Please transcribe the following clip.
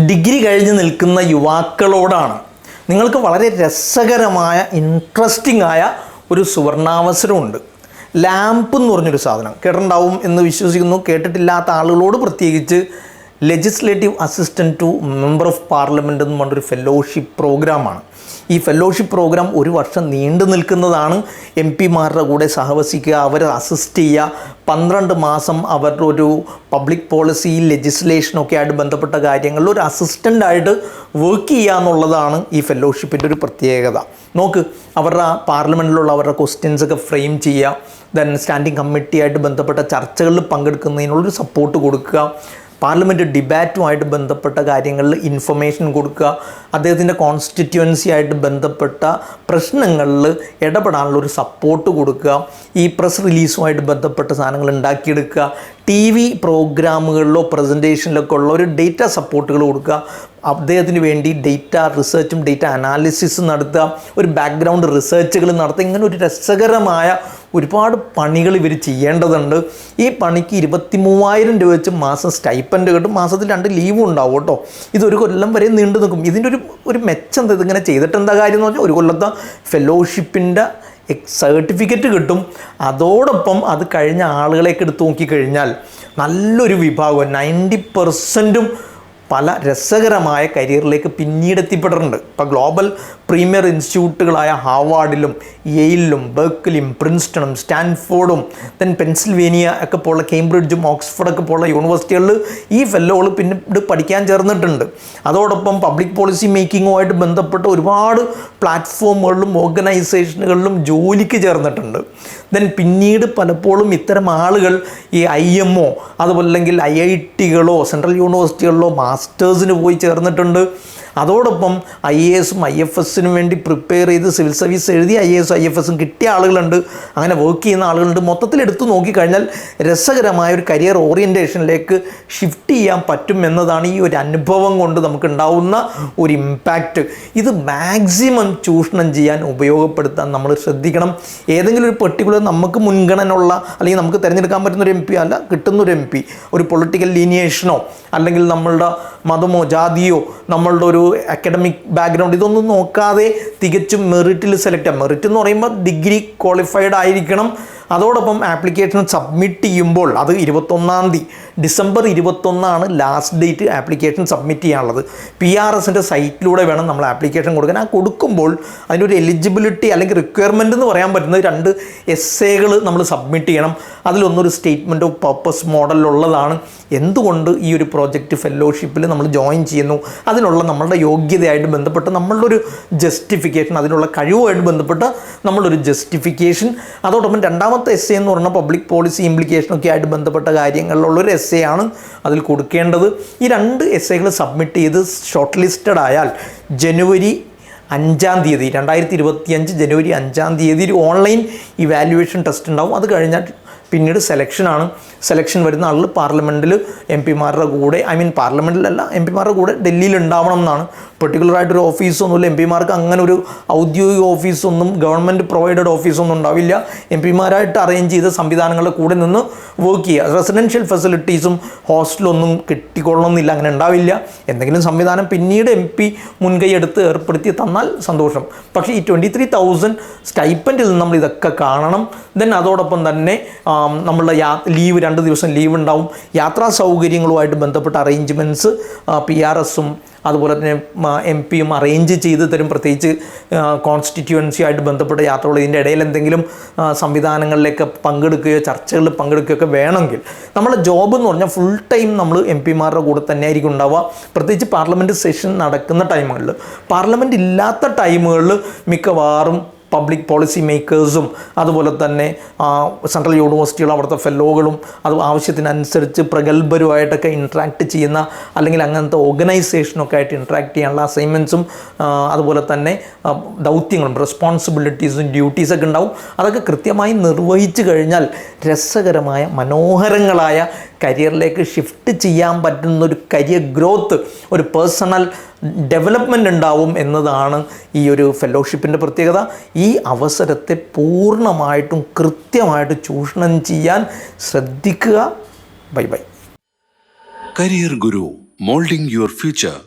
Degree കഴിഞ്ഞ് നിൽക്കുന്ന യുവാക്കളോടാണ്. നിങ്ങൾക്ക് വളരെ രസകരമായ ഇൻട്രസ്റ്റിംഗ് ആയ ഒരു സുവർണാവസരമുണ്ട്. ലാംപ് എന്ന് പറഞ്ഞൊരു സാധനം കേട്ടിട്ടുണ്ടാവും എന്ന് വിശ്വസിക്കുന്നു. കേട്ടിട്ടില്ലാത്ത ആളുകളോട് പ്രത്യേകിച്ച് legislative assistant to member of parliament എന്ന് പറഞ്ഞൊരു ഫെലോഷിപ്പ് പ്രോഗ്രാമാണ്. ഈ ഫെലോഷിപ്പ് പ്രോഗ്രാം ഒരു വർഷം നീണ്ടു നിൽക്കുന്നതാണ്. പിമാരുടെ കൂടെ സഹവസിക്കുക, അവരെ അസിസ്റ്റ് ചെയ്യുക, 12 മാസം അവരുടെ ഒരു പബ്ലിക് പോളിസി ലെജിസ്ലേഷനൊക്കെ ആയിട്ട് ബന്ധപ്പെട്ട കാര്യങ്ങളിൽ ഒരു അസിസ്റ്റൻ്റായിട്ട് വർക്ക് ചെയ്യുക എന്നുള്ളതാണ് ഈ ഫെലോഷിപ്പിൻ്റെ ഒരു പ്രത്യേകത. നോക്ക്, അവരുടെ പാർലമെൻറ്റിലുള്ള അവരുടെ ക്വസ്റ്റ്യൻസൊക്കെ ഫ്രെയിം ചെയ്യുക, ദെൻ സ്റ്റാൻഡിങ് കമ്മിറ്റിയായിട്ട് ബന്ധപ്പെട്ട ചർച്ചകളിൽ പങ്കെടുക്കുന്നതിനുള്ളൊരു സപ്പോർട്ട് കൊടുക്കുക, പാർലമെൻറ്റ് ഡിബാറ്റുമായിട്ട് ബന്ധപ്പെട്ട കാര്യങ്ങളിൽ ഇൻഫർമേഷൻ കൊടുക്കുക, അദ്ദേഹത്തിൻ്റെ കോൺസ്റ്റിറ്റ്യുവൻസി ആയിട്ട് ബന്ധപ്പെട്ട പ്രശ്നങ്ങളിൽ ഇടപെടാനുള്ളൊരു സപ്പോർട്ട് കൊടുക്കുക, ഈ പ്രസ് റിലീസുമായിട്ട് ബന്ധപ്പെട്ട സാധനങ്ങൾ ഉണ്ടാക്കിയെടുക്കുക, TV പ്രോഗ്രാമുകളിലോ പ്രസൻറ്റേഷനിലൊക്കെ ഉള്ള ഒരു ഡേറ്റ സപ്പോർട്ടുകൾ കൊടുക്കുക, അദ്ദേഹത്തിന് വേണ്ടി ഡേറ്റ റിസർച്ചും ഡേറ്റ അനാലിസിസും നടത്തുക, ഒരു ബാക്ക്ഗ്രൗണ്ട് റിസർച്ചുകൾ നടത്തുക. ഇങ്ങനെ ഒരു രസകരമായ ഒരുപാട് പണികൾ ഇവർ ചെയ്യേണ്ടതുണ്ട്. ഈ പണിക്ക് 23,000 രൂപ വെച്ച് മാസം സ്റ്റൈപ്പൻഡ് കിട്ടും. മാസത്തിൽ 2 ലീവും ഉണ്ടാവും കേട്ടോ. ഇതൊരു കൊല്ലം വരെ നീണ്ടു നിൽക്കും. ഇതിൻ്റെ ഒരു മെച്ചം എന്താ, ഇതിങ്ങനെ ചെയ്തിട്ട് എന്താ കാര്യം എന്ന് പറഞ്ഞാൽ ഒരു കൊല്ലത്തെ ഫെലോഷിപ്പിൻ്റെ സർട്ടിഫിക്കറ്റ് കിട്ടും. അതോടൊപ്പം അത് കഴിഞ്ഞ ആളുകളേക്ക് എടുത്ത് നോക്കിക്കഴിഞ്ഞാൽ നല്ലൊരു വിഭാഗം 90% പല രസകരമായ കരിയറിലേക്ക് പിന്നീട് എത്തിപ്പെട്ടിട്ടുണ്ട്. ഇപ്പോൾ ഗ്ലോബൽ പ്രീമിയർ ഇൻസ്റ്റിറ്റ്യൂട്ടുകളായ ഹാർവാർഡിലും യെയിലും ബെർക്ക്ലിയും പ്രിൻസ്റ്റണും സ്റ്റാൻഫോർഡും ദെൻ പെൻസിൽവേനിയ ഒക്കെ പോലുള്ള കേംബ്രിഡ്ജും ഓക്സ്ഫോർഡൊക്കെ പോലുള്ള യൂണിവേഴ്സിറ്റികളിൽ ഈ ഫെല്ലോകൾ പിന്നീട് പഠിക്കാൻ ചേർന്നിട്ടുണ്ട്. അതോടൊപ്പം പബ്ലിക് പോളിസി മേക്കിങ്ങുമായിട്ട് ബന്ധപ്പെട്ട ഒരുപാട് പ്ലാറ്റ്ഫോമുകളിലും ഓർഗനൈസേഷനുകളിലും ജോലിക്ക് ചേർന്നിട്ടുണ്ട്. ദെൻ പിന്നീട് പലപ്പോഴും ഇത്തരം ആളുകൾ ഈ IMO അതുപോലെ അല്ലെങ്കിൽ IITകളോ സെൻട്രൽ യൂണിവേഴ്സിറ്റികളിലോ മാസ്റ്റേഴ്സിന് പോയി ചേർന്നിട്ടുണ്ട്. അതോടൊപ്പം IASഉം IFSനും വേണ്ടി പ്രിപ്പയർ ചെയ്ത് സിവിൽ സർവീസ് എഴുതി IASഉം IFSഉം കിട്ടിയ ആളുകളുണ്ട്. അങ്ങനെ വർക്ക് ചെയ്യുന്ന ആളുകളുണ്ട്. മൊത്തത്തിൽ എടുത്തു നോക്കിക്കഴിഞ്ഞാൽ രസകരമായ ഒരു കരിയർ ഓറിയൻറ്റേഷനിലേക്ക് ഷിഫ്റ്റ് ചെയ്യാൻ പറ്റും എന്നതാണ് ഈ ഒരു അനുഭവം കൊണ്ട് നമുക്കുണ്ടാവുന്ന ഒരു ഇമ്പാക്റ്റ്. ഇത് മാക്സിമം ചൂഷണം ചെയ്യാൻ ഉപയോഗപ്പെടുത്താൻ നമ്മൾ ശ്രദ്ധിക്കണം. ഏതെങ്കിലും ഒരു പെർട്ടിക്കുലർ നമുക്ക് മുൻഗണന ഉള്ള അല്ലെങ്കിൽ നമുക്ക് തിരഞ്ഞെടുക്കാൻ പറ്റുന്നൊരു MP അല്ല, കിട്ടുന്നൊരു MP ഒരു പൊളിറ്റിക്കൽ ലീനിയേഷനോ അല്ലെങ്കിൽ നമ്മളുടെ മതമോ ജാതിയോ നമ്മളുടെ ഒരു അക്കാഡമിക് ബാക്ക്ഗ്രൗണ്ട് ഇതൊന്നും നോക്കാതെ തികച്ചും മെറിറ്റിൽ സെലക്ട് ചെയ്യാം. മെറിറ്റ് എന്ന് പറയുമ്പോൾ ഡിഗ്രി ക്വാളിഫൈഡ് ആയിരിക്കണം. അതോടൊപ്പം ആപ്ലിക്കേഷൻ സബ്മിറ്റ് ചെയ്യുമ്പോൾ അത് 21 December 21 last date application submit ചെയ്യാനുള്ളത്. PRSൻ്റെ സൈറ്റിലൂടെ വേണം നമ്മൾ ആപ്ലിക്കേഷൻ കൊടുക്കാൻ. ആ കൊടുക്കുമ്പോൾ അതിനൊരു എലിജിബിലിറ്റി അല്ലെങ്കിൽ റിക്വയർമെൻ്റ് എന്ന് പറയാൻ പറ്റുന്നത് 2 എസ്സേകൾ നമ്മൾ സബ്മിറ്റ് ചെയ്യണം. അതിലൊന്നൊരു സ്റ്റേറ്റ്മെൻറ്റ് ഓഫ് പർപ്പസ് മോഡലിലുള്ളതാണ്. എന്തുകൊണ്ട് ഈ ഒരു പ്രോജക്റ്റ് ഫെലോഷിപ്പിൽ നമ്മൾ ജോയിൻ ചെയ്യുന്നു, അതിനുള്ള നമ്മളുടെ യോഗ്യതയായിട്ട് ബന്ധപ്പെട്ട് നമ്മളുടെ ഒരു ജസ്റ്റിഫിക്കേഷൻ, അതിനുള്ള കഴിവുമായിട്ട് ബന്ധപ്പെട്ട് നമ്മളൊരു ജസ്റ്റിഫിക്കേഷൻ. അതോടൊപ്പം രണ്ടാമത്തെ എസ്സേ എന്ന് പറഞ്ഞാൽ പബ്ലിക് പോളിസി ഇംപ്ലിക്കേഷനൊക്കെ ആയിട്ട് ബന്ധപ്പെട്ട കാര്യങ്ങളിലുള്ളൊരു എസ്സേ ആണ് അതിൽ കൊടുക്കേണ്ടത്. ഈ 2 എസ്സേകൾ സബ്മിറ്റ് ചെയ്ത് ഷോർട്ട് ലിസ്റ്റഡ് ആയാൽ ജനുവരി 5 2025 ജനുവരി 5 ഒരു ഓൺലൈൻ ഇവാലുവേഷൻ ടെസ്റ്റ് ഉണ്ടാവും. അത് കഴിഞ്ഞാൽ പിന്നീട് സെലക്ഷനാണ്. സെലക്ഷൻ വരുന്ന ആളുകൾ പാർലമെൻറ്റിൽ MPമാരുടെ കൂടെ പാർലമെൻറ്റിലല്ല MPമാരുടെ കൂടെ ഡൽഹിയിൽ ഉണ്ടാവണം എന്നാണ്. പെർട്ടിക്കുലറായിട്ടൊരു ഓഫീസൊന്നുമില്ല. MPമാർക്ക് അങ്ങനെ ഒരു ഔദ്യോഗിക ഓഫീസൊന്നും ഗവൺമെൻറ് പ്രൊവൈഡഡ് ഓഫീസൊന്നും ഉണ്ടാവില്ല. MPമാരായിട്ട് അറേഞ്ച് ചെയ്ത സംവിധാനങ്ങളുടെ കൂടെ നിന്ന് വർക്ക് ചെയ്യുക. റെസിഡൻഷ്യൽ ഫെസിലിറ്റീസും ഹോസ്റ്റലൊന്നും കിട്ടിക്കൊള്ളണമെന്നില്ല, അങ്ങനെ ഉണ്ടാവില്ല. എന്തെങ്കിലും സംവിധാനം പിന്നീട് MP മുൻകൈ എടുത്ത് ഏർപ്പെടുത്തി തന്നാൽ സന്തോഷം. പക്ഷേ ഈ 23,000 സ്റ്റൈപ്പൻഡിൽ നിന്ന് നമ്മൾ ഇതൊക്കെ കാണണം. ദെൻ അതോടൊപ്പം തന്നെ നമ്മളുടെ ലീവ് 2 ദിവസം ലീവ് ഉണ്ടാവും. യാത്രാ സൗകര്യങ്ങളുമായിട്ട് ബന്ധപ്പെട്ട അറേഞ്ച്മെൻറ്റ്സ് PRSഉം അതുപോലെ തന്നെ MPയും അറേഞ്ച് ചെയ്ത് തരും. പ്രത്യേകിച്ച് കോൺസ്റ്റിറ്റ്യുവൻസി ആയിട്ട് ബന്ധപ്പെട്ട യാത്രകൾ, ഇതിൻ്റെ ഇടയിൽ എന്തെങ്കിലും സംവിധാനങ്ങളിലേക്ക് പങ്കെടുക്കുകയോ ചർച്ചകളിൽ പങ്കെടുക്കുകയൊക്കെ വേണമെങ്കിൽ നമ്മളെ ജോബ് എന്ന് പറഞ്ഞാൽ ഫുൾ ടൈം നമ്മൾ MPമാരുടെ കൂടെ തന്നെ ആയിരിക്കും ഉണ്ടാവുക. പ്രത്യേകിച്ച് പാർലമെൻറ്റ് സെഷൻ നടക്കുന്ന ടൈമുകളിൽ. പാർലമെൻറ്റ് ഇല്ലാത്ത ടൈമുകളിൽ മിക്കവാറും പബ്ലിക് പോളിസി മേക്കേഴ്സും അതുപോലെ തന്നെ സെൻട്രൽ യൂണിവേഴ്സിറ്റികളും അവിടുത്തെ ഫെല്ലോകളും അത് ആവശ്യത്തിനനുസരിച്ച് പ്രഗത്ഭരുമായിട്ടൊക്കെ ഇൻട്രാക്ട് ചെയ്യുന്ന അല്ലെങ്കിൽ അങ്ങനത്തെ ഓർഗനൈസേഷനൊക്കെ ആയിട്ട് ഇൻട്രാക്ട് ചെയ്യാനുള്ള അസൈൻമെൻറ്റ്സും അതുപോലെ തന്നെ ദൗത്യങ്ങളും റെസ്പോൺസിബിലിറ്റീസും ഡ്യൂട്ടീസൊക്കെ ഉണ്ടാവും. അതൊക്കെ കൃത്യമായി നിർവഹിച്ചു കഴിഞ്ഞാൽ രസകരമായ മനോഹരങ്ങളായ കരിയറിലേക്ക് ഷിഫ്റ്റ് ചെയ്യാൻ പറ്റുന്നൊരു കരിയർ ഗ്രോത്ത്, ഒരു പേഴ്സണൽ ഡെവലപ്മെൻ്റ് ഉണ്ടാവും എന്നതാണ് ഈ ഒരു ഫെലോഷിപ്പിൻ്റെ പ്രത്യേകത. ഈ അവസരത്തെ പൂർണ്ണമായിട്ടും കൃത്യമായിട്ട് ചൂഷണം ചെയ്യാൻ ശ്രദ്ധിക്കുക. Bye bye. Career Guru molding your future.